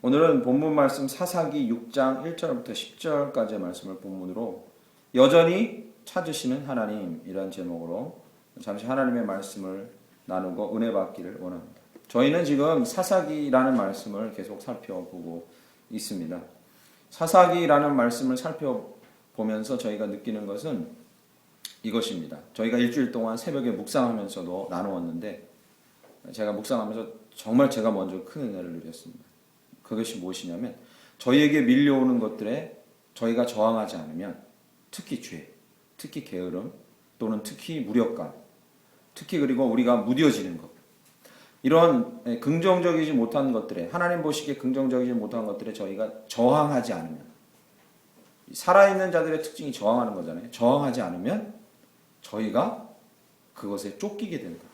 오늘은 본문 말씀 사사기 6장 1절부터 10절까지의 말씀을 본문으로 여전히 찾으시는 하나님이란 제목으로 잠시 하나님의 말씀을 나누고 은혜 받기를 원합니다. 저희는 지금 사사기라는 말씀을 계속 살펴보고 있습니다. 사사기라는 말씀을 살펴보면서 저희가 느끼는 것은 이것입니다. 저희가 일주일 동안 새벽에 묵상하면서도 나누었는데 제가 묵상하면서 정말 제가 먼저 큰 은혜를 누렸습니다. 그것이 무엇이냐면 저희에게 밀려오는 것들에 저희가 저항하지 않으면 특히 죄, 특히 게으름 또는 특히 무력감, 특히 그리고 우리가 무뎌지는 것 이런 긍정적이지 못한 것들에 하나님 보시기에 긍정적이지 못한 것들에 저희가 저항하지 않으면 살아있는 자들의 특징이 저항하는 거잖아요. 저항하지 않으면 저희가 그것에 쫓기게 된다.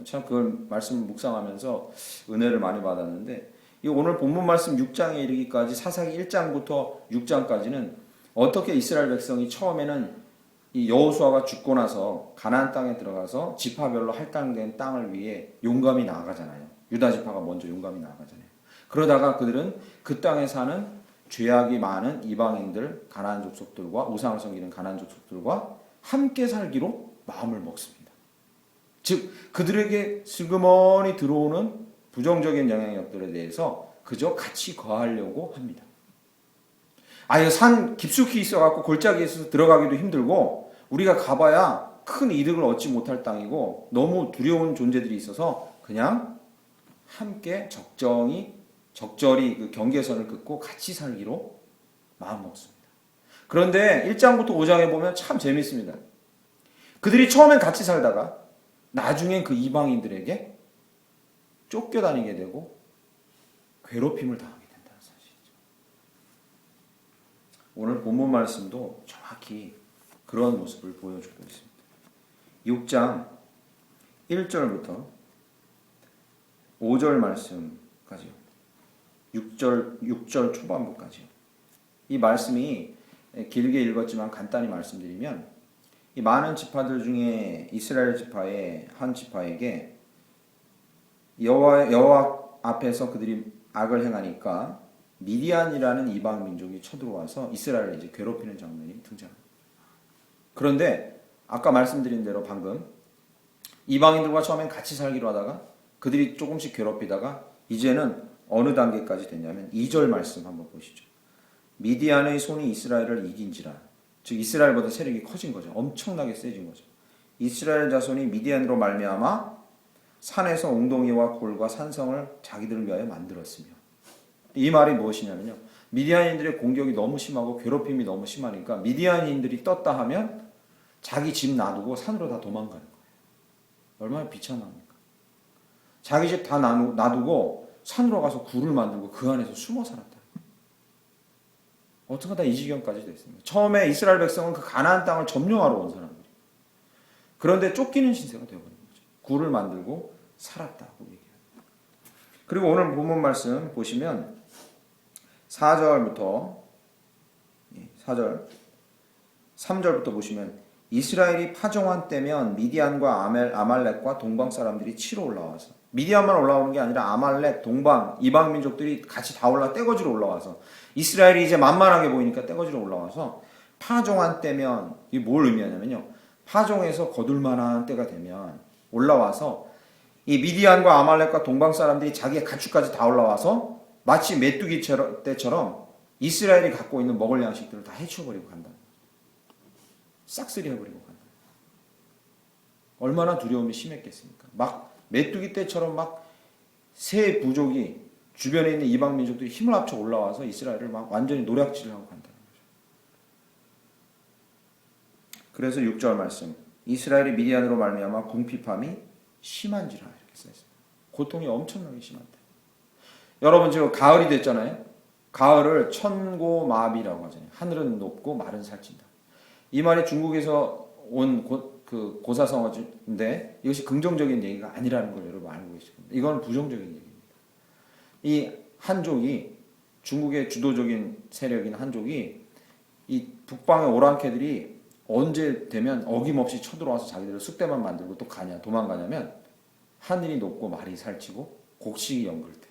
참 그걸 말씀 묵상하면서 은혜를 많이 받았는데 이 오늘 본문 말씀 6장에 이르기까지 사사기 1장부터 6장까지는 어떻게 이스라엘 백성이 처음에는 이 여호수아가 죽고 나서 가나안 땅에 들어가서 지파별로 할당된 땅을 위해 용감히 나아가잖아요. 유다 지파가 먼저 용감히 나아가잖아요. 그러다가 그들은 그 땅에 사는 죄악이 많은 이방인들, 가나안 족속들과 우상을 섬기는 가나안 족속들과 함께 살기로 마음을 먹습니다. 즉 그들에게 슬그머니 들어오는 부정적인 영향력들에 대해서 그저 같이 거하려고 합니다. 아예 산 깊숙이 있어갖고 골짜기에 있어서 들어가기도 힘들고 우리가 가봐야 큰 이득을 얻지 못할 땅이고 너무 두려운 존재들이 있어서 그냥 함께 적절히 그 경계선을 긋고 같이 살기로 마음먹습니다. 그런데 1장부터 5장에 보면 참 재밌습니다. 그들이 처음엔 같이 살다가 나중엔 그 이방인들에게 쫓겨다니게 되고 괴롭힘을 당하게 된다는 사실이죠. 오늘 본문 말씀도 정확히 그런 모습을 보여주고 있습니다. 6장 1절부터 5절 말씀까지요. 6절 초반부까지요. 이 말씀이 길게 읽었지만 간단히 말씀드리면 이 많은 지파들 중에 이스라엘 지파의 한 지파에게 여호와 앞에서 그들이 악을 행하니까 미디안이라는 이방 민족이 쳐들어와서 이스라엘을 이제 괴롭히는 장면이 등장합니다. 그런데 아까 말씀드린 대로 방금 이방인들과 처음엔 같이 살기로 하다가 그들이 조금씩 괴롭히다가 이제는 어느 단계까지 됐냐면 2절 말씀 한번 보시죠. 미디안의 손이 이스라엘을 이긴지라. 즉 이스라엘보다 세력이 커진 거죠. 엄청나게 세진 거죠. 이스라엘 자손이 미디안으로 말미암아 산에서 웅덩이와 골과 산성을 자기들을 위하여 만들었으며 이 말이 무엇이냐면요. 미디안인들의 공격이 너무 심하고 괴롭힘이 너무 심하니까 미디안인들이 떴다 하면 자기 집 놔두고 산으로 다 도망가는 거예요. 얼마나 비참합니까? 자기 집 다 놔두고 산으로 가서 굴을 만들고 그 안에서 숨어 살았다. 어떻게 다 이 지경까지 됐습니다. 처음에 이스라엘 백성은 그 가나안 땅을 점령하러 온 사람들이. 그런데 쫓기는 신세가 되어버린 거죠. 굴을 만들고 살았다고 얘기합니다. 그리고 오늘 본문 말씀 보시면 4절 3절부터 보시면 이스라엘이 파종한 때면 미디안과 아말렉과 동방 사람들이 치러 올라와서 미디안만 올라오는 게 아니라 아말렉, 동방, 이방 민족들이 같이 다 떼거지로 올라와서 이스라엘이 이제 만만하게 보이니까 떼거지로 올라와서 파종한 때면 이게 뭘 의미하냐면요. 파종해서 거둘 만한 때가 되면 올라와서 이 미디안과 아말렉과 동방 사람들이 자기의 가축까지 다 올라와서 마치 메뚜기 때처럼 이스라엘이 갖고 있는 먹을 양식들을 다 해치워버리고 간다. 싹쓸이 해버리고 간다. 얼마나 두려움이 심했겠습니까? 막 메뚜기 때처럼 막 세 부족이 주변에 있는 이방 민족들이 힘을 합쳐 올라와서 이스라엘을 막 완전히 노략질을 하고 간다는 거죠. 그래서 6절 말씀 이스라엘이 미디안으로 말미암아 궁핍함이 심한지라 이렇게 써있습니다. 고통이 엄청나게 심한데 여러분 지금 가을이 됐잖아요. 가을을 천고마비라고 하잖아요. 하늘은 높고 말은 살찐다. 이 말이 중국에서 온 그 고사성어인데 이것이 긍정적인 얘기가 아니라는 걸 여러분 알고 계실 겁니다. 이건 부정적인 얘기입니다. 이 한족이 중국의 주도적인 세력인 한족이 이 북방의 오랑캐들이 언제 되면 어김없이 쳐들어와서 자기들을 쑥대만 만들고 또 도망가냐면 하늘이 높고 말이 살찌고 곡식이 연글때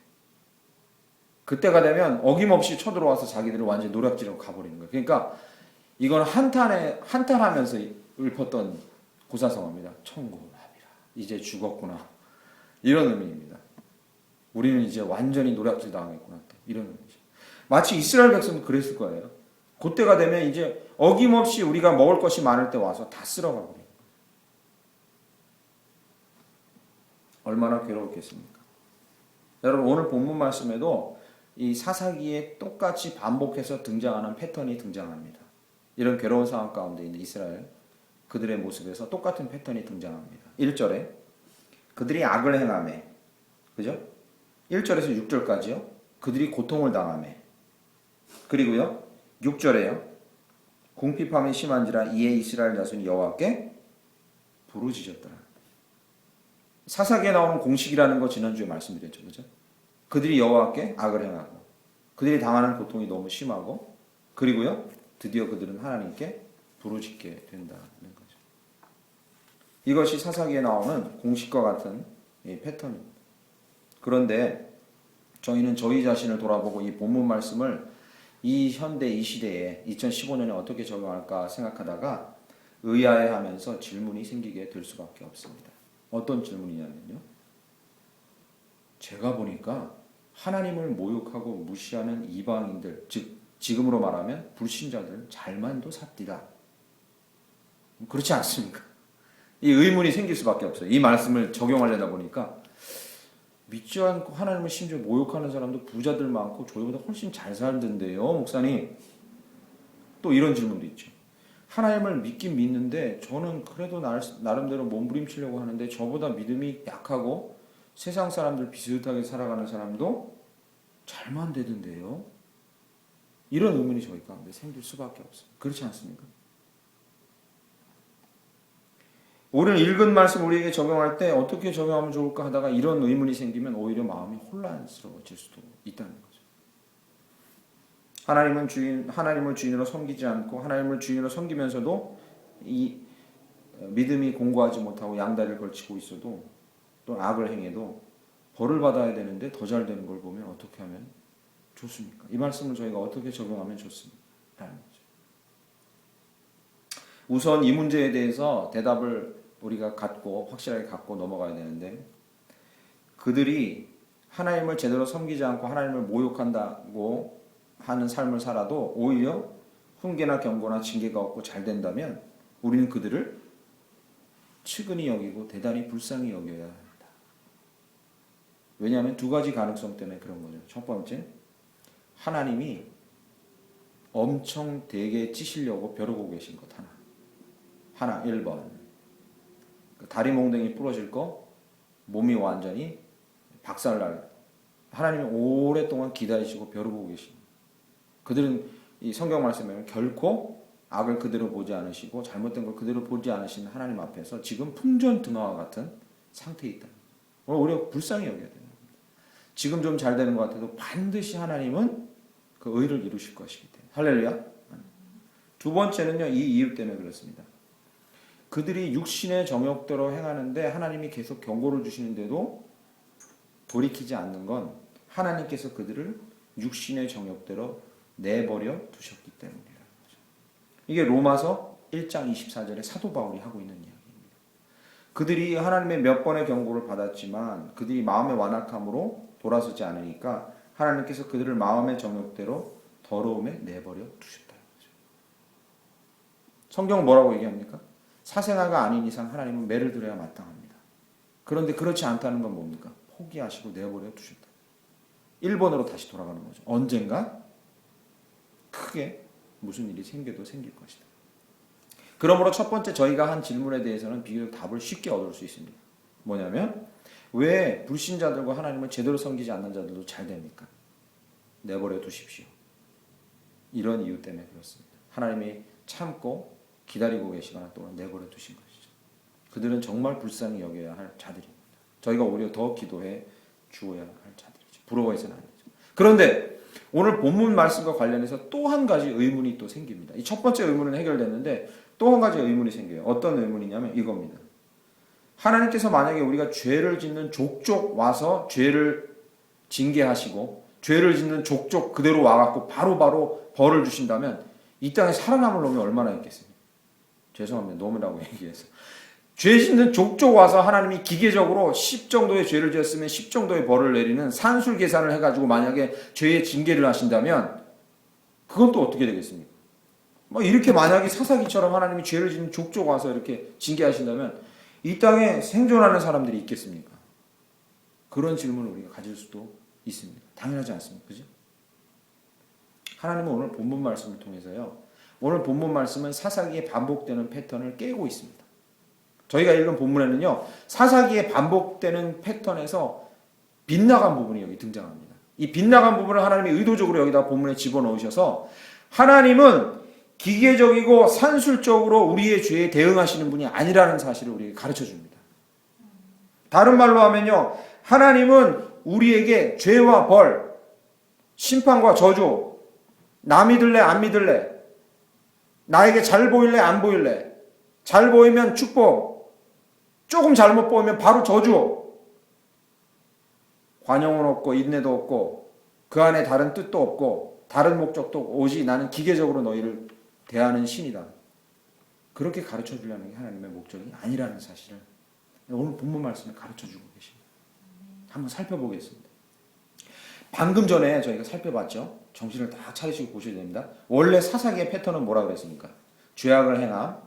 그때가 되면 어김없이 쳐들어와서 자기들을 완전히 노략질하고 가버리는 거예요. 그러니까 이건 한탄하면서 읊었던 고사성어입니다. 천고마비라. 이제 죽었구나. 이런 의미입니다. 우리는 이제 완전히 노략질 당했구나. 이런 의미죠. 마치 이스라엘 백성도 그랬을 거예요. 그때가 되면 이제 어김없이 우리가 먹을 것이 많을 때 와서 다 쓸어가 버려요. 얼마나 괴로웠겠습니까? 여러분 오늘 본문 말씀에도 이 사사기에 똑같이 반복해서 등장하는 패턴이 등장합니다. 이런 괴로운 상황 가운데 있는 이스라엘 그들의 모습에서 똑같은 패턴이 등장합니다. 1절에 그들이 악을 행하매, 그죠? 1절에서 6절까지요. 그들이 고통을 당하매. 그리고요 6절에요. 궁핍함이 심한지라 이에 이스라엘 자손이 여호와께 부르짖었더라. 사사기에 나오는 공식이라는 거 지난주에 말씀드렸죠. 그죠? 그들이 여호와께 악을 행하고 그들이 당하는 고통이 너무 심하고 그리고요 드디어 그들은 하나님께 부르짖게 된다는 거죠. 이것이 사사기에 나오는 공식과 같은 이 패턴입니다. 그런데 저희는 저희 자신을 돌아보고 이 본문 말씀을 이 현대 이 시대에 2015년에 어떻게 적용할까 생각하다가 의아해하면서 질문이 생기게 될 수밖에 없습니다. 어떤 질문이냐면요. 제가 보니까 하나님을 모욕하고 무시하는 이방인들, 즉 지금으로 말하면 불신자들 잘만도 삽디다. 그렇지 않습니까? 이 의문이 생길 수밖에 없어요. 이 말씀을 적용하려다 보니까 믿지 않고 하나님을 심지어 모욕하는 사람도 부자들 많고 저희보다 훨씬 잘 살던데요, 목사님. 또 이런 질문도 있죠. 하나님을 믿긴 믿는데 저는 그래도 나름대로 몸부림치려고 하는데 저보다 믿음이 약하고 세상 사람들 비슷하게 살아가는 사람도 잘만 되던데요. 이런 의문이 저희 가운데 생길 수밖에 없어요. 그렇지 않습니까? 오늘 읽은 말씀 우리에게 적용할 때 어떻게 적용하면 좋을까 하다가 이런 의문이 생기면 오히려 마음이 혼란스러워질 수도 있다는 거죠. 하나님을 주인으로 섬기지 않고 하나님을 주인으로 섬기면서도 이 믿음이 공고하지 못하고 양다리를 걸치고 있어도 또 악을 행해도 벌을 받아야 되는데 더 잘 되는 걸 보면 어떻게 하면 좋습니까? 이 말씀을 저희가 어떻게 적용하면 좋습니까? 라는 거죠. 우선 이 문제에 대해서 대답을 우리가 확실하게 갖고 넘어가야 되는데 그들이 하나님을 제대로 섬기지 않고 하나님을 모욕한다고 하는 삶을 살아도 오히려 훈계나 경고나 징계가 없고 잘 된다면 우리는 그들을 측은히 여기고 대단히 불쌍히 여겨야 합니다. 왜냐하면 두 가지 가능성 때문에 그런 거죠. 첫 번째, 하나님이 엄청 되게 찌시려고 벼르고 계신 것 하나 1번 다리 몽둥이 부러질 거 몸이 완전히 박살날 하나님이 오랫동안 기다리시고 벼르고 계신 그들은 이 성경 말씀에 보면 결코 악을 그대로 보지 않으시고 잘못된 걸 그대로 보지 않으신 하나님 앞에서 지금 풍전등화와 같은 상태에 있다. 오히려 불쌍히 여겨야 돼요. 지금 좀 잘 되는 것 같아도 반드시 하나님은 그 의를 이루실 것이기 때문에 할렐루야. 두 번째는요, 이 이유 때문에 그렇습니다. 그들이 육신의 정욕대로 행하는데 하나님이 계속 경고를 주시는데도 돌이키지 않는 건 하나님께서 그들을 육신의 정욕대로 내버려 두셨기 때문이라는 거죠. 이게 로마서 1장 24절에 사도 바울이 하고 있는 이야기입니다. 그들이 하나님의 몇 번의 경고를 받았지만 그들이 마음의 완악함으로 돌아서지 않으니까 하나님께서 그들을 마음의 정욕대로 더러움에 내버려 두셨다는 거죠. 성경은 뭐라고 얘기합니까? 사생아가 아닌 이상 하나님은 매를 들어야 마땅합니다. 그런데 그렇지 않다는 건 뭡니까? 포기하시고 내버려 두셨다. 1번으로 다시 돌아가는 거죠. 언젠가 크게 무슨 일이 생겨도 생길 것이다. 그러므로 첫 번째 저희가 한 질문에 대해서는 비교적 답을 쉽게 얻을 수 있습니다. 뭐냐면 왜 불신자들과 하나님을 제대로 섬기지 않는 자들도 잘 됩니까? 내버려 두십시오. 이런 이유 때문에 그렇습니다. 하나님이 참고 기다리고 계시거나 또는 내버려 두신 것이죠. 그들은 정말 불쌍히 여겨야 할 자들입니다. 저희가 오히려 더 기도해 주어야 할 자들이죠. 부러워해서는 안 되죠. 그런데 오늘 본문 말씀과 관련해서 또 한 가지 의문이 또 생깁니다. 이 첫 번째 의문은 해결됐는데 또 한 가지 의문이 생겨요. 어떤 의문이냐면 이겁니다. 하나님께서 만약에 우리가 죄를 짓는 족족 와서 죄를 징계하시고 죄를 짓는 족족 그대로 와갖고 바로바로 벌을 주신다면 이 땅에 살아남을 놈이 얼마나 있겠습니까? 죄송합니다. 놈이라고 얘기해서. 죄 짓는 족족 와서 하나님이 기계적으로 10 정도의 죄를 지었으면 10 정도의 벌을 내리는 산술 계산을 해가지고 만약에 죄의 징계를 하신다면 그건 또 어떻게 되겠습니까? 뭐 이렇게 만약에 사사기처럼 하나님이 죄를 짓는 족족 와서 이렇게 징계하신다면 이 땅에 생존하는 사람들이 있겠습니까? 그런 질문을 우리가 가질 수도 있습니다. 당연하지 않습니까? 그죠? 하나님은 오늘 본문 말씀을 통해서요. 오늘 본문 말씀은 사사기에 반복되는 패턴을 깨고 있습니다. 저희가 읽은 본문에는요. 사사기에 반복되는 패턴에서 빗나간 부분이 여기 등장합니다. 이 빗나간 부분을 하나님이 의도적으로 여기다 본문에 집어넣으셔서 하나님은 기계적이고 산술적으로 우리의 죄에 대응하시는 분이 아니라는 사실을 우리에게 가르쳐 줍니다. 다른 말로 하면요. 하나님은 우리에게 죄와 벌, 심판과 저주, 나 믿을래 안 믿을래, 나에게 잘 보일래 안 보일래, 잘 보이면 축복, 조금 잘못 보이면 바로 저주, 관용은 없고 인내도 없고 그 안에 다른 뜻도 없고 다른 목적도 오지 나는 기계적으로 너희를 대하는 신이다. 그렇게 가르쳐 주려는 게 하나님의 목적이 아니라는 사실을 오늘 본문 말씀에 가르쳐 주고 계십니다. 한번 살펴보겠습니다. 방금 전에 저희가 살펴봤죠. 정신을 다 차리시고 보셔야 됩니다. 원래 사사기의 패턴은 뭐라 그랬습니까? 죄악을 행함,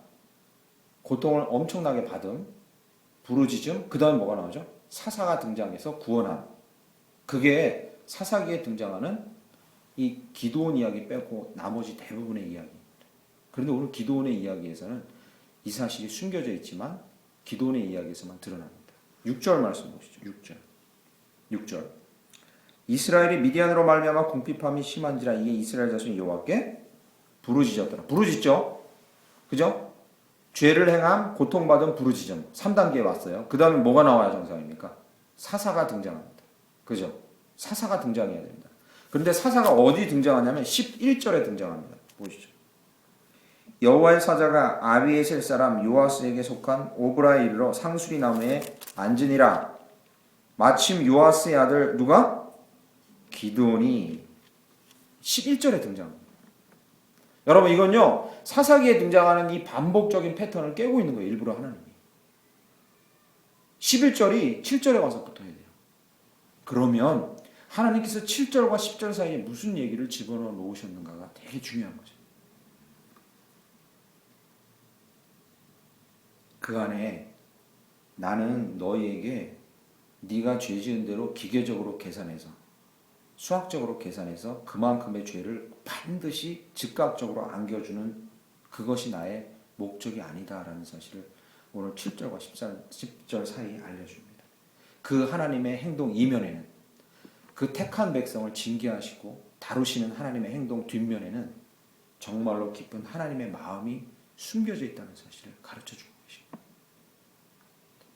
고통을 엄청나게 받음, 부르짖음, 그 다음 뭐가 나오죠? 사사가 등장해서 구원함. 그게 사사기에 등장하는 이 기드온 이야기 빼고 나머지 대부분의 이야기입니다. 그런데 오늘 기드온의 이야기에서는 이 사실이 숨겨져 있지만 기드온의 이야기에서만 드러납니다. 6절 말씀 보시죠. 6절. 이스라엘이 미디안으로 말미암아 궁핍함이 심한지라 이에 이스라엘 자손이 여호와께 부르짖었더라. 부르짖죠? 그죠? 죄를 행함, 고통받은 부르짖음. 3단계에 왔어요. 그 다음에 뭐가 나와야 정상입니까? 사사가 등장합니다. 그죠? 사사가 등장해야 됩니다. 그런데 사사가 어디 등장하냐면 11절에 등장합니다. 보시죠. 여호와의 사자가 아비에셀 사람 요아스에게 속한 오브라에 이르러 상수리 나무에 앉으니라. 마침 요아스의 아들 누가? 기드온이 11절에 등장합니다. 여러분 이건요. 사사기에 등장하는 이 반복적인 패턴을 깨고 있는 거예요. 일부러 하나님이. 11절이 7절에 와서 붙어야 돼요. 그러면 하나님께서 7절과 10절 사이에 무슨 얘기를 집어넣어 놓으셨는가가 되게 중요한 거죠. 그 안에 나는 너희에게 네가 죄 지은 대로 기계적으로 계산해서 수학적으로 계산해서 그만큼의 죄를 반드시 즉각적으로 안겨주는 그것이 나의 목적이 아니다라는 사실을 오늘 7절과 10절 사이에 알려줍니다. 그 하나님의 행동 이면에는 그 택한 백성을 징계하시고 다루시는 하나님의 행동 뒷면에는 정말로 깊은 하나님의 마음이 숨겨져 있다는 사실을 가르쳐주고 계십니다.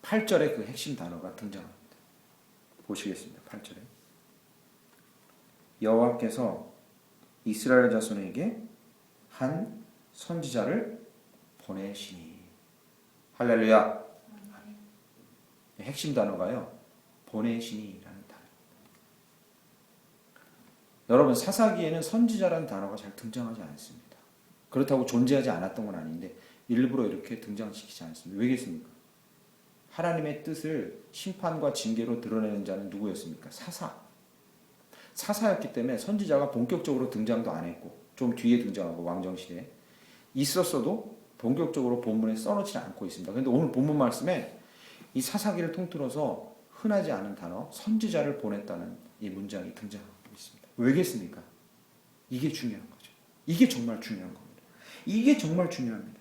8절에 그 핵심 단어가 등장합니다. 보시겠습니다. 8절에 여호와께서 이스라엘 자손에게 한 선지자를 보내시니. 할렐루야. 핵심 단어가요. 보내시니라는 단어입니다. 여러분 사사기에는 선지자라는 단어가 잘 등장하지 않습니다. 그렇다고 존재하지 않았던 건 아닌데 일부러 이렇게 등장시키지 않습니다. 왜겠습니까? 하나님의 뜻을 심판과 징계로 드러내는 자는 누구였습니까? 사사였기 때문에 선지자가 본격적으로 등장도 안 했고 좀 뒤에 등장하고 왕정시대에 있었어도 본격적으로 본문에 써놓지 않고 있습니다. 그런데 오늘 본문 말씀에 이 사사기를 통틀어서 흔하지 않은 단어 선지자를 보냈다는 이 문장이 등장하고 있습니다. 왜겠습니까? 이게 중요한 거죠. 이게 정말 중요한 겁니다. 이게 정말 중요합니다.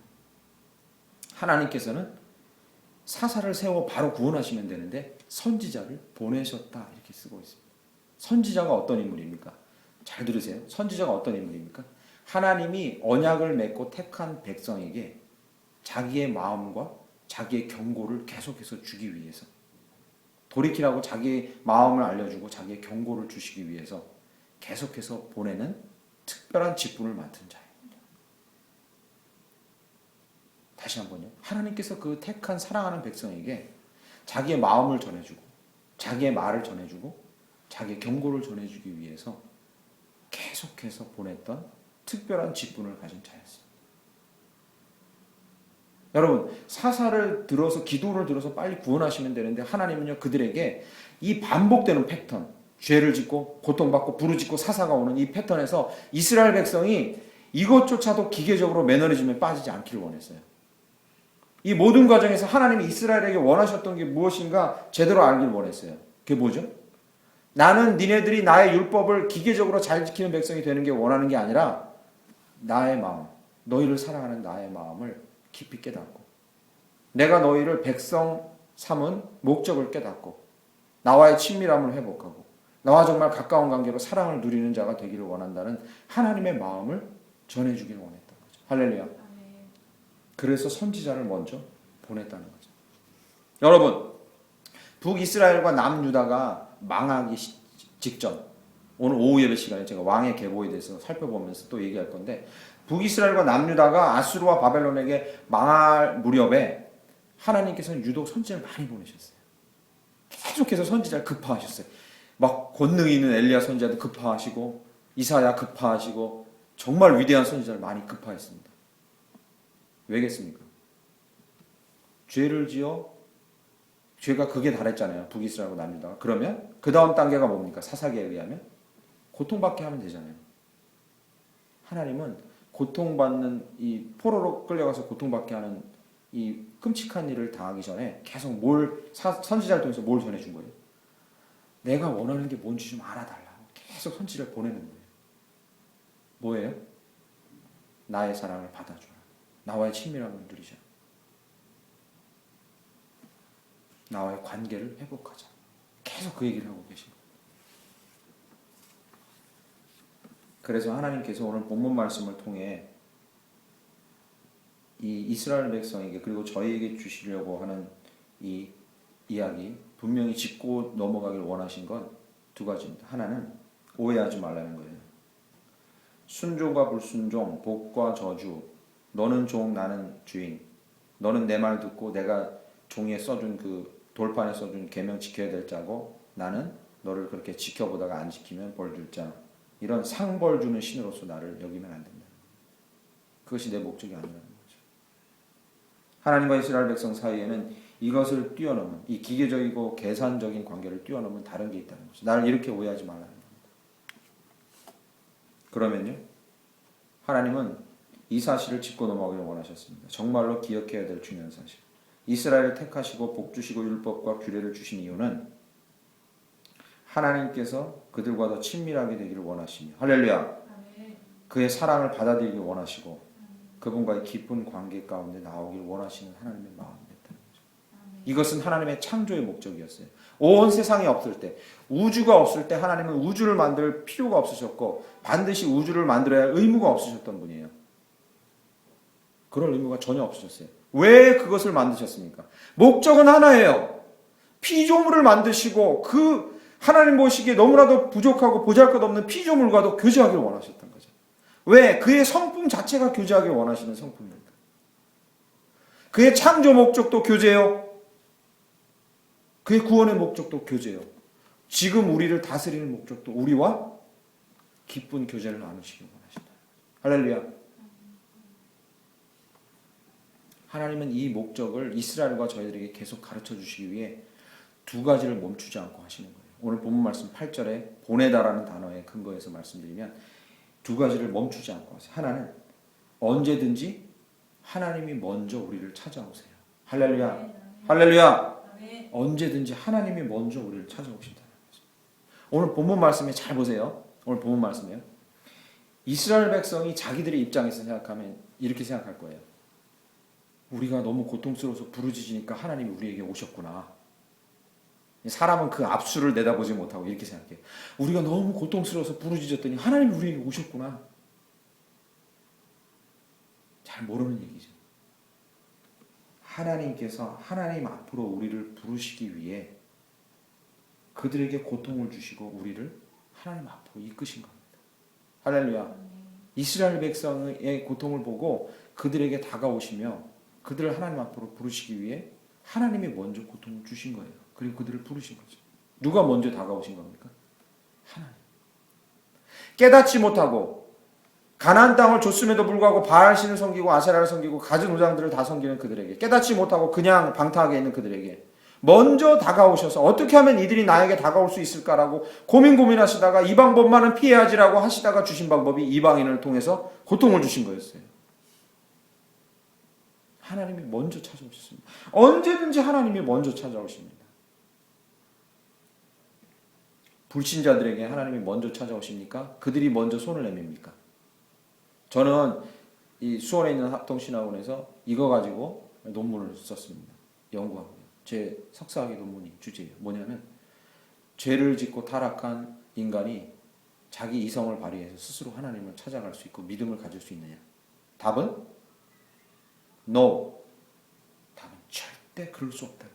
하나님께서는 사사를 세워 바로 구원하시면 되는데 선지자를 보내셨다 이렇게 쓰고 있습니다. 선지자가 어떤 인물입니까? 잘 들으세요. 선지자가 어떤 인물입니까? 하나님이 언약을 맺고 택한 백성에게 자기의 마음과 자기의 경고를 계속해서 주기 위해서 돌이키라고 자기의 마음을 알려주고 자기의 경고를 주시기 위해서 계속해서 보내는 특별한 직분을 맡은 자입니다. 다시 한번요. 하나님께서 그 택한 사랑하는 백성에게 자기의 마음을 전해주고 자기의 말을 전해주고 자기의 경고를 전해주기 위해서 계속해서 보냈던 특별한 직분을 가진 자였습니다. 여러분, 사사를 들어서 기도를 들어서 빨리 구원하시면 되는데 하나님은요 그들에게 이 반복되는 패턴, 죄를 짓고 고통받고 부르짖고 사사가 오는 이 패턴에서 이스라엘 백성이 이것조차도 기계적으로 매너리즘에 빠지지 않기를 원했어요. 이 모든 과정에서 하나님이 이스라엘에게 원하셨던 게 무엇인가 제대로 알길 원했어요. 그게 뭐죠? 나는 니네들이 나의 율법을 기계적으로 잘 지키는 백성이 되는 게 원하는 게 아니라 나의 마음, 너희를 사랑하는 나의 마음을 깊이 깨닫고 내가 너희를 백성 삼은 목적을 깨닫고 나와의 친밀함을 회복하고 나와 정말 가까운 관계로 사랑을 누리는 자가 되기를 원한다는 하나님의 마음을 전해주기를 원했던 거죠. 할렐루야. 그래서 선지자를 먼저 보냈다는 거죠. 여러분, 북이스라엘과 남유다가 망하기 직전, 오늘 오후 예배 시간에 제가 왕의 계보에 대해서 살펴보면서 또 얘기할 건데, 북이스라엘과 남유다가 아수르와 바벨론에게 망할 무렵에 하나님께서는 유독 선지자를 많이 보내셨어요. 계속해서 선지자를 급파하셨어요. 막 권능 있는 엘리야 선지자도 급파하시고 이사야 급파하시고 정말 위대한 선지자를 많이 급파했습니다. 왜겠습니까? 죄를 지어 죄가 극에 달했잖아요. 북이스라엘과 남유다가. 그러면 그 다음 단계가 뭡니까? 사사기에 의하면 고통받게 하면 되잖아요. 하나님은 고통받는 이 포로로 끌려가서 고통받게 하는 이 끔찍한 일을 당하기 전에 계속 선지자를 통해서 뭘 전해준 거예요? 내가 원하는 게 뭔지 좀 알아달라고 계속 선지자를 보내는 거예요. 뭐예요? 나의 사랑을 받아줘라. 나와의 친밀함을 누리자. 나와의 관계를 회복하자. 계속 그 얘기를 하고 계신 거예요. 그래서 하나님께서 오늘 본문 말씀을 통해 이 이스라엘 백성에게 그리고 저희에게 주시려고 하는 이 이야기 분명히 짚고 넘어가길 원하신 건 두 가지입니다. 하나는 오해하지 말라는 거예요. 순종과 불순종, 복과 저주, 너는 종 나는 주인, 너는 내 말 듣고 내가 종이에 써준 그 돌판에 써준 계명 지켜야 될 자고 나는 너를 그렇게 지켜보다가 안 지키면 벌 줄 자. 이런 상벌 주는 신으로서 나를 여기면 안 된다. 그것이 내 목적이 아니라는 거죠. 하나님과 이스라엘 백성 사이에는 이것을 뛰어넘은 이 기계적이고 계산적인 관계를 뛰어넘은 다른 게 있다는 거죠. 나를 이렇게 오해하지 말라는 겁니다. 그러면요. 하나님은 이 사실을 짚고 넘어가길 원하셨습니다. 정말로 기억해야 될 중요한 사실. 이스라엘을 택하시고 복 주시고 율법과 규례를 주신 이유는 하나님께서 그들과 더 친밀하게 되기를 원하시며 할렐루야. 그의 사랑을 받아들이길 원하시고 그분과의 깊은 관계 가운데 나오길 원하시는 하나님의 마음이었다는 거죠. 이것은 하나님의 창조의 목적이었어요. 온 세상이 없을 때, 우주가 없을 때 하나님은 우주를 만들 필요가 없으셨고 반드시 우주를 만들어야 할 의무가 없으셨던 분이에요. 그럴 의무가 전혀 없으셨어요. 왜 그것을 만드셨습니까? 목적은 하나예요. 피조물을 만드시고 그 하나님 보시기에 너무나도 부족하고 보잘것없는 피조물과도 교제하기를 원하셨던 거죠. 왜? 그의 성품 자체가 교제하기를 원하시는 성품입니다. 그의 창조 목적도 교제요. 그의 구원의 목적도 교제요. 지금 우리를 다스리는 목적도 우리와 기쁜 교제를 나누시길 원하신다. 할렐루야. 하나님은 이 목적을 이스라엘과 저희들에게 계속 가르쳐 주시기 위해 두 가지를 멈추지 않고 하시는 거예요. 오늘 본문 말씀 8절에 보내다라는 단어의 근거에서 말씀드리면 두 가지를 멈추지 않고 하세요. 하나는 언제든지 하나님이 먼저 우리를 찾아오세요. 할렐루야. 할렐루야. 언제든지 하나님이 먼저 우리를 찾아오신다는 거죠. 오늘 본문 말씀에 잘 보세요. 오늘 본문 말씀이에요. 이스라엘 백성이 자기들의 입장에서 생각하면 이렇게 생각할 거예요. 우리가 너무 고통스러워서 부르짖으니까 하나님이 우리에게 오셨구나. 사람은 그 앞수를 내다보지 못하고 이렇게 생각해요. 우리가 너무 고통스러워서 부르짖었더니 하나님이 우리에게 오셨구나. 잘 모르는 얘기죠. 하나님께서 하나님 앞으로 우리를 부르시기 위해 그들에게 고통을 주시고 우리를 하나님 앞으로 이끄신 겁니다. 할렐루야. 이스라엘 백성의 고통을 보고 그들에게 다가오시며 그들을 하나님 앞으로 부르시기 위해 하나님이 먼저 고통을 주신 거예요. 그리고 그들을 부르신 거죠. 누가 먼저 다가오신 겁니까? 하나님. 깨닫지 못하고 가나안 땅을 줬음에도 불구하고 바알신을 섬기고 아세라를 섬기고 가진 우상들을 다 섬기는 그들에게, 깨닫지 못하고 그냥 방탕하게 있는 그들에게 먼저 다가오셔서 어떻게 하면 이들이 나에게 다가올 수 있을까라고 고민하시다가 이 방법만은 피해야지라고 하시다가 주신 방법이 이방인을 통해서 고통을 주신 거였어요. 하나님이 먼저 찾아오셨습니다. 언제든지 하나님이 먼저 찾아오십니다. 불신자들에게 하나님이 먼저 찾아오십니까? 그들이 먼저 손을 내밉니까? 저는 이 수원에 있는 합동신학원에서 이거 가지고 논문을 썼습니다. 연구하고요. 제 석사학위 논문이 주제예요. 뭐냐면 죄를 짓고 타락한 인간이 자기 이성을 발휘해서 스스로 하나님을 찾아갈 수 있고 믿음을 가질 수 있느냐? 답은 No. 답은 절대 그럴 수 없다고.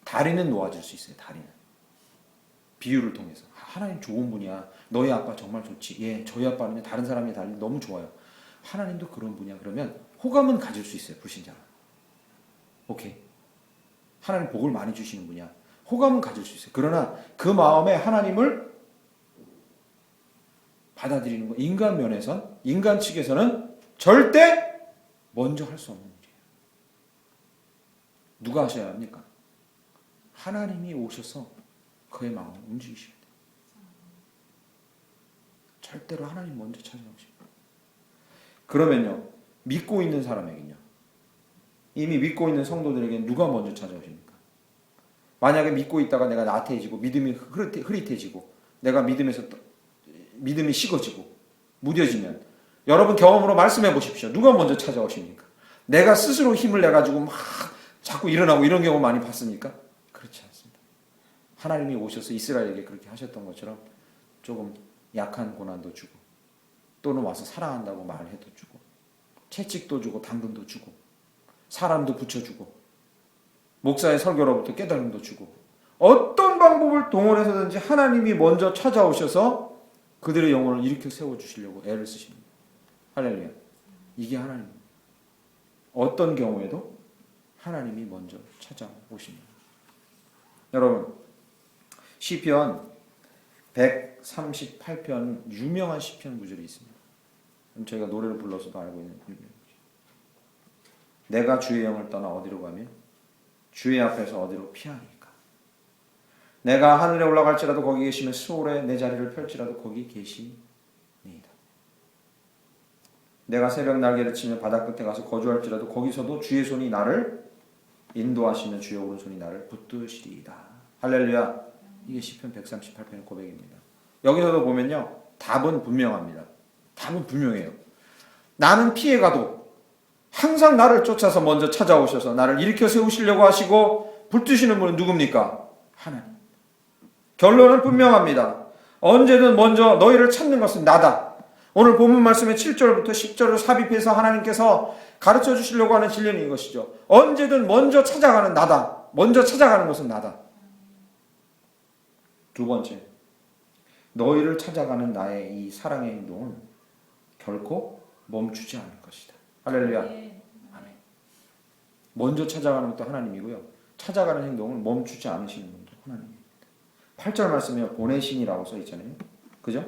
다리는 놓아질 수 있어요. 다리는. 비유를 통해서. 하나님 좋은 분이야. 너희 아빠 정말 좋지. 예, 저희 아빠는 다른 사람이 달리 너무 좋아요. 하나님도 그런 분이야. 그러면 호감은 가질 수 있어요. 불신자가. 오케이. 하나님 복을 많이 주시는 분이야. 호감은 가질 수 있어요. 그러나 그 마음에 하나님을 받아들이는 거, 인간 면에선, 인간 측에서는 절대 먼저 할 수 없는 일이에요. 누가 하셔야 합니까? 하나님이 오셔서 그의 마음을 움직이셔야 돼요. 절대로 하나님 먼저 찾아오십니다. 그러면요, 믿고 있는 사람에게는요, 이미 믿고 있는 성도들에게 누가 먼저 찾아오십니까? 만약에 믿고 있다가 내가 나태해지고 믿음이 흐릿해지고 내가 믿음이 식어지고 무뎌지면 여러분 경험으로 말씀해 보십시오. 누가 먼저 찾아오십니까? 내가 스스로 힘을 내가지고 막 자꾸 일어나고 이런 경우 많이 봤습니까? 그렇지 않습니다. 하나님이 오셔서 이스라엘에게 그렇게 하셨던 것처럼 조금 약한 고난도 주고 또는 와서 사랑한다고 말해도 주고 채찍도 주고 당근도 주고 사람도 붙여주고 목사의 설교로부터 깨달음도 주고 어떤 방법을 동원해서든지 하나님이 먼저 찾아오셔서 그들의 영혼을 일으켜 세워주시려고 애를 쓰십니다. 할렐루야. 이게 하나님입니다. 어떤 경우에도 하나님이 먼저 찾아오십니다. 여러분, 시편 138편 유명한 시편 구절이 있습니다. 저희가 노래를 불러서도 알고 있는 구절이죠. 내가 주의 영을 떠나 어디로 가며 주의 앞에서 어디로 피하리까? 내가 하늘에 올라갈지라도 거기 계시며 수월에 내 자리를 펼지라도 거기 계시니이다. 내가 새벽 날개를 치며 바다 끝에 가서 거주할지라도 거기서도 주의 손이 나를 인도하시며 주의 오른손이 나를 붙드시리이다. 할렐루야. 이게 시편 138편의 고백입니다. 여기서도 보면요, 답은 분명합니다. 답은 분명해요. 나는 피해가도 항상 나를 쫓아서 먼저 찾아오셔서 나를 일으켜 세우시려고 하시고 붙드시는 분은 누굽니까? 하나님. 결론은 분명합니다. 언제든 먼저 너희를 찾는 것은 나다. 오늘 본문 말씀의 7절부터 10절을 삽입해서 하나님께서 가르쳐 주시려고 하는 진리는 이것이죠. 언제든 먼저 찾아가는 나다. 먼저 찾아가는 것은 나다. 두 번째, 너희를 찾아가는 나의 이 사랑의 행동은 결코 멈추지 않을 것이다. 할렐루야. 아멘. 먼저 찾아가는 것도 하나님이고요. 찾아가는 행동을 멈추지 않으시는 분도 하나님입니다. 8절 말씀에 보내신이라고 써 있잖아요. 그죠?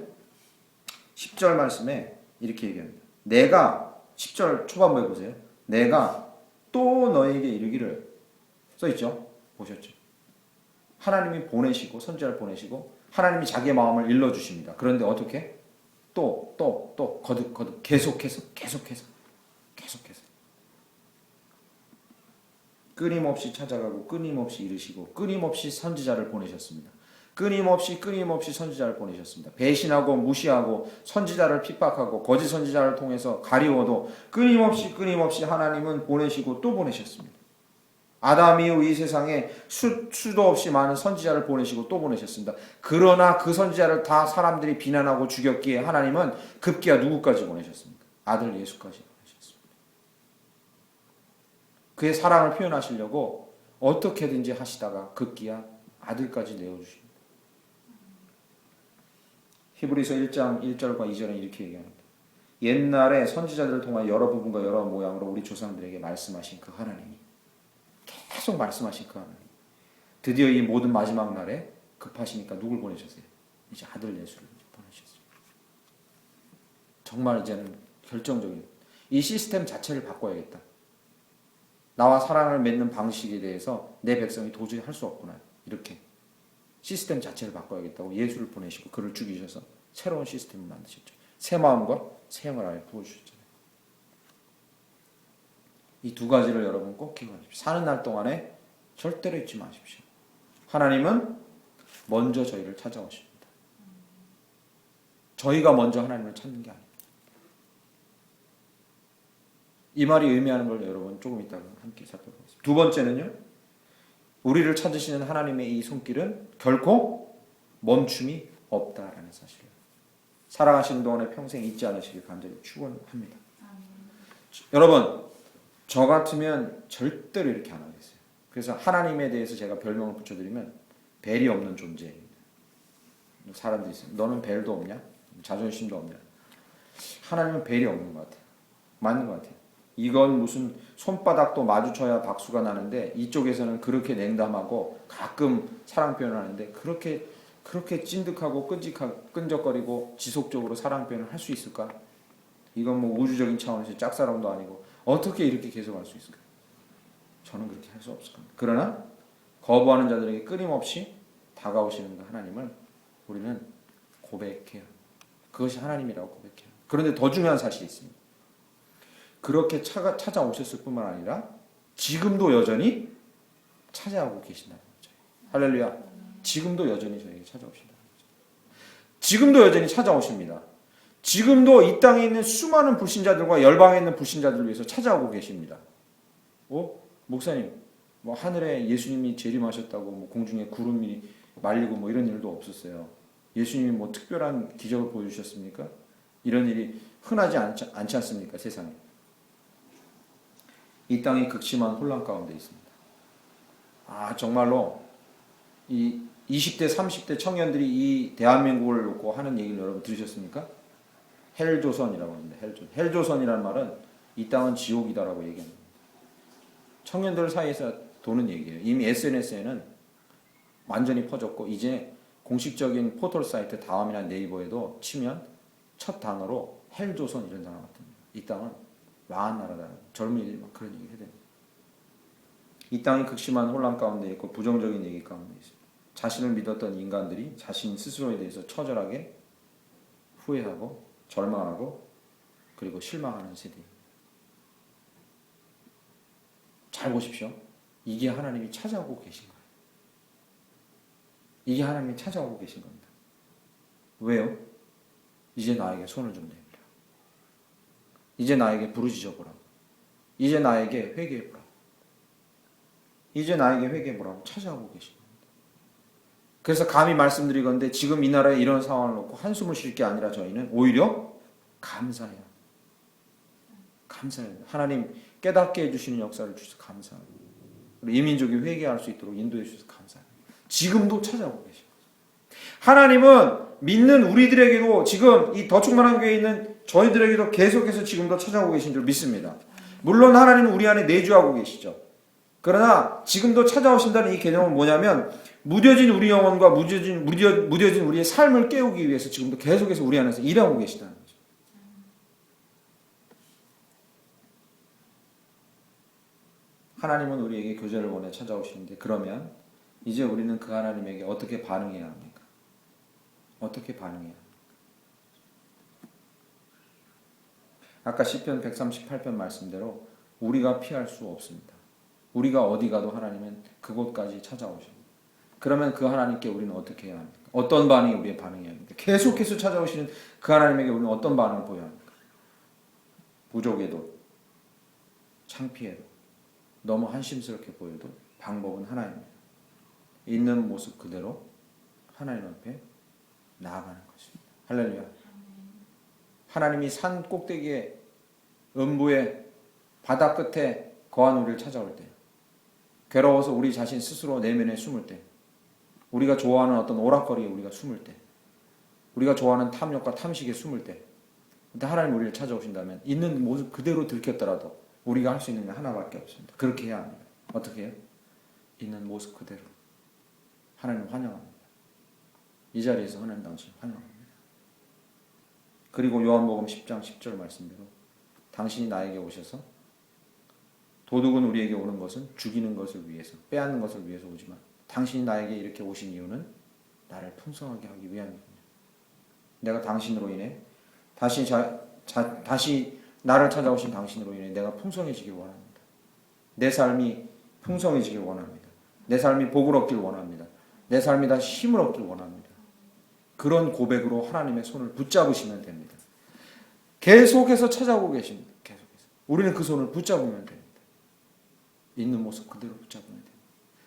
10절 말씀에 이렇게 얘기합니다. 내가 10절 초반부에 보세요. 내가 또 너에게 이르기를 써 있죠. 보셨죠? 하나님이 보내시고 선지자를 보내시고 하나님이 자기의 마음을 일러 주십니다. 그런데 어떻게? 또 거듭 계속해서 끊임없이 찾아가고 끊임없이 이르시고 끊임없이 선지자를 보내셨습니다. 끊임없이 선지자를 보내셨습니다. 배신하고 무시하고 선지자를 핍박하고 거짓 선지자를 통해서 가리워도 끊임없이 하나님은 보내시고 또 보내셨습니다. 아담 이후 이 세상에 수도 없이 많은 선지자를 보내시고 또 보내셨습니다. 그러나 그 선지자를 다 사람들이 비난하고 죽였기에 하나님은 급기야 누구까지 보내셨습니까? 아들 예수까지 보내셨습니다. 그의 사랑을 표현하시려고 어떻게든지 하시다가 급기야 아들까지 내어주십니다. 히브리서 1장 1절과 2절은 이렇게 얘기합니다. 옛날에 선지자들을 통하여 여러 부분과 여러 모양으로 우리 조상들에게 말씀하신 그 하나님이 계속 말씀하신 그 하나님, 드디어 이 모든 마지막 날에 급하시니까 누굴 보내셨어요? 이제 아들 예수를 보내셨어요. 정말 이제는 결정적인 이 시스템 자체를 바꿔야겠다. 나와 사랑을 맺는 방식에 대해서 내 백성이 도저히 할 수 없구나. 이렇게 시스템 자체를 바꿔야겠다고 예수를 보내시고 그를 죽이셔서 새로운 시스템을 만드셨죠. 새 마음과 새 영을 아예 부어주셨잖아요. 이 두 가지를 여러분 꼭 기억하십시오. 사는 날 동안에 절대로 잊지 마십시오. 하나님은 먼저 저희를 찾아오십니다. 저희가 먼저 하나님을 찾는 게 아닙니다. 이 말이 의미하는 걸 여러분 조금 이따가 함께 살펴보겠습니다. 두 번째는요. 우리를 찾으시는 하나님의 이 손길은 결코 멈춤이 없다라는 사실을 살아가시는 동안에 평생 잊지 않으시길 간절히 축원합니다. 여러분 저 같으면 절대로 이렇게 안 하겠어요. 그래서 하나님에 대해서 제가 별명을 붙여드리면 벨이 없는 존재입니다. 사람들이 있어요. 너는 벨도 없냐? 자존심도 없냐? 하나님은 벨이 없는 것 같아요. 맞는 것 같아요. 이건 무슨 손바닥도 마주쳐야 박수가 나는데 이쪽에서는 그렇게 냉담하고 가끔 사랑 표현을 하는데 그렇게 찐득하고 끈적거리고 지속적으로 사랑 표현을 할 수 있을까? 이건 뭐 우주적인 차원에서 짝사랑도 아니고 어떻게 이렇게 계속 할 수 있을까? 저는 그렇게 할 수 없을 겁니다. 그러나 거부하는 자들에게 끊임없이 다가오시는 하나님을 우리는 고백해요. 그것이 하나님이라고 고백해요. 그런데 더 중요한 사실이 있습니다. 그렇게 찾아오셨을 뿐만 아니라 지금도 여전히 찾아오고 계신다는 거죠. 할렐루야. 지금도 여전히 저에게 찾아오신다는 거죠. 지금도 여전히 찾아오십니다. 지금도 이 땅에 있는 수많은 불신자들과 열방에 있는 불신자들을 위해서 찾아오고 계십니다. 목사님, 뭐 하늘에 예수님이 재림하셨다고 뭐 공중에 구름이 말리고 뭐 이런 일도 없었어요. 예수님이 뭐 특별한 기적을 보여주셨습니까? 이런 일이 흔하지 않지 않습니까? 세상에. 이 땅이 극심한 혼란 가운데 있습니다. 정말로 이 20대, 30대 청년들이 이 대한민국을 놓고 하는 얘기를 여러분 들으셨습니까? 헬조선이라고 합니다. 헬조선이라는 말은 이 땅은 지옥이다라고 얘기합니다. 청년들 사이에서 도는 얘기예요. 이미 SNS에는 완전히 퍼졌고 이제 공식적인 포털 사이트 다음이나 네이버에도 치면 첫 단어로 헬조선 이런 단어가 뜹니다. 이 땅은 망한 나라다. 젊은이들이 막 그런 얘기를 해야 됩니다. 이 땅이 극심한 혼란 가운데 있고 부정적인 얘기 가운데 있습니다. 자신을 믿었던 인간들이 자신 스스로에 대해서 처절하게 후회하고 절망하고 그리고 실망하는 세대입니다. 잘 보십시오. 이게 하나님이 찾아오고 계신 거예요. 이게 하나님이 찾아오고 계신 겁니다. 왜요? 이제 나에게 손을 좀 내밀어. 이제 나에게 부르짖어 보라고. 이제 나에게 회개해 보라고. 이제 나에게 회개해 보라고 찾아오고 계신 겁니다. 그래서 감히 말씀드리건대 지금 이 나라에 이런 상황을 놓고 한숨을 쉴 게 아니라 저희는 오히려 감사해요. 감사해요. 하나님 깨닫게 해주시는 역사를 주셔서 감사합니다. 우리 이민족이 회개할 수 있도록 인도해 주셔서 감사합니다. 지금도 찾아오고 계십니다. 하나님은 믿는 우리들에게도 지금 이 더 충만한 교회에 있는 저희들에게도 계속해서 지금도 찾아오고 계신 줄 믿습니다. 물론 하나님은 우리 안에 내주하고 계시죠. 그러나 지금도 찾아오신다는 이 개념은 뭐냐면 무뎌진 우리 영혼과 무뎌진 우리의 삶을 깨우기 위해서 지금도 계속해서 우리 안에서 일하고 계시다는 거죠. 하나님은 우리에게 교제를 원해 찾아오시는데 그러면 이제 우리는 그 하나님에게 어떻게 반응해야 합니까? 어떻게 반응해야 합니까? 아까 시편 138편 말씀대로 우리가 피할 수 없습니다. 우리가 어디 가도 하나님은 그곳까지 찾아오십니다. 그러면 그 하나님께 우리는 어떻게 해야 합니까? 어떤 반응이 우리의 반응이어야 합니까? 계속해서 찾아오시는 그 하나님에게 우리는 어떤 반응을 보여야 합니까? 부족해도 창피해도 너무 한심스럽게 보여도 방법은 하나입니다. 있는 모습 그대로 하나님 앞에 나아가는 것입니다. 할렐루야. 하나님이 산 꼭대기에 음부에 바다 끝에 거한 우리를 찾아올 때 괴로워서 우리 자신 스스로 내면에 숨을 때 우리가 좋아하는 어떤 오락거리에 우리가 숨을 때 우리가 좋아하는 탐욕과 탐식에 숨을 때 그때 하나님 우리를 찾아오신다면 있는 모습 그대로 들켰더라도 우리가 할 수 있는 게 하나밖에 없습니다. 그렇게 해야 합니다. 어떻게 해요? 있는 모습 그대로 하나님 환영합니다. 이 자리에서 하나님 당신 환영합니다. 그리고 요한복음 10장 10절 말씀대로 당신이 나에게 오셔서 도둑은 우리에게 오는 것은 죽이는 것을 위해서, 빼앗는 것을 위해서 오지만 당신이 나에게 이렇게 오신 이유는 나를 풍성하게 하기 위함이군요. 내가 당신으로 인해 다시 나를 찾아오신 당신으로 인해 내가 풍성해지길 원합니다. 내 삶이 풍성해지길 원합니다. 내 삶이 복을 얻길 원합니다. 내 삶이 다시 힘을 얻길 원합니다. 그런 고백으로 하나님의 손을 붙잡으시면 됩니다. 계속해서 찾아오고 계십니다. 계속해서. 우리는 그 손을 붙잡으면 됩니다. 있는 모습 그대로 붙잡으면 됩니다.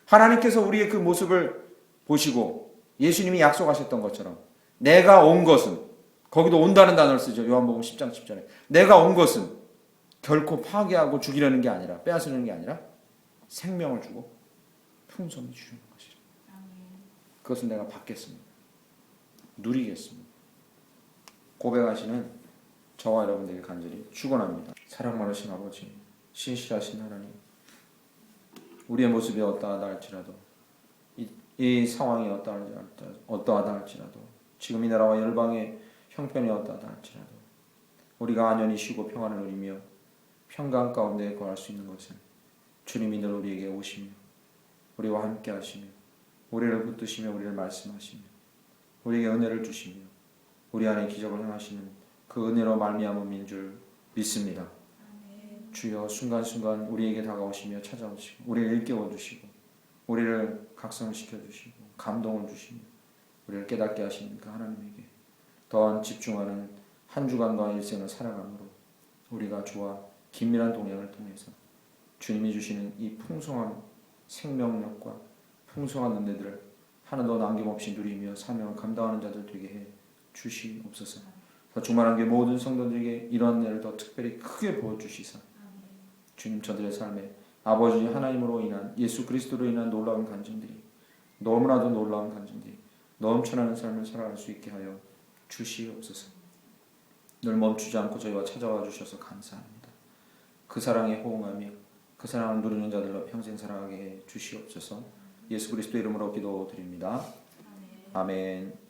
하나님께서 우리의 그 모습을 보시고 예수님이 약속하셨던 것처럼 내가 온 것은, 거기도 온다는 단어를 쓰죠. 요한복음 10장 10절에 내가 온 것은 결코 파괴하고 죽이려는 게 아니라, 빼앗으려는 게 아니라 생명을 주고 풍성히 주는 것이라. 그것을 내가 받겠습니다. 누리겠습니다. 고백하시는 저와 여러분들에게 간절히 축원합니다. 사랑 많으신 아버지, 신실하신 하나님, 우리의 모습이 어떠하다 할지라도, 이 상황이 어떠하다 할지라도, 지금 이 나라와 열방의 형편이 어떠하다 할지라도 우리가 안연히 쉬고 평안을 누리며 평강 가운데 거할 수 있는 것은 주님이 늘 우리에게 오시며 우리와 함께 하시며 우리를 붙드시며 우리를 말씀하시며 우리에게 은혜를 주시며 우리 안에 기적을 행하시는 그 은혜로 말미암음인 줄 믿습니다. 주여 순간순간 우리에게 다가오시며 찾아오시고 우리를 일깨워 주시고 우리를 각성시켜 주시고 감동을 주시며 우리를 깨닫게 하시는 그 하나님에게 더 집중하는 한 주간과 일생을 살아감으로 우리가 주와 긴밀한 동행을 통해서 주님이 주시는 이 풍성한 생명력과 풍성한 은혜들을 하나도 남김없이 누리며 사명을 감당하는 자들 되게 해 주시옵소서. 더 충만한 게 모든 성도들에게 이러한 은혜를 더 특별히 크게 부어주시사 주님 저들의 삶에 아버지 하나님으로 인한 예수 그리스도로 인한 놀라운 간증들이, 너무나도 놀라운 간증들이 넘쳐나는 삶을 살아갈 수 있게 하여 주시옵소서. 늘 멈추지 않고 저희와 찾아와 주셔서 감사합니다. 그 사랑에 호응하며 그 사랑을 누리는 자들로 평생 살아가게 해 주시옵소서. 예수 그리스도 이름으로 기도드립니다. 아멘.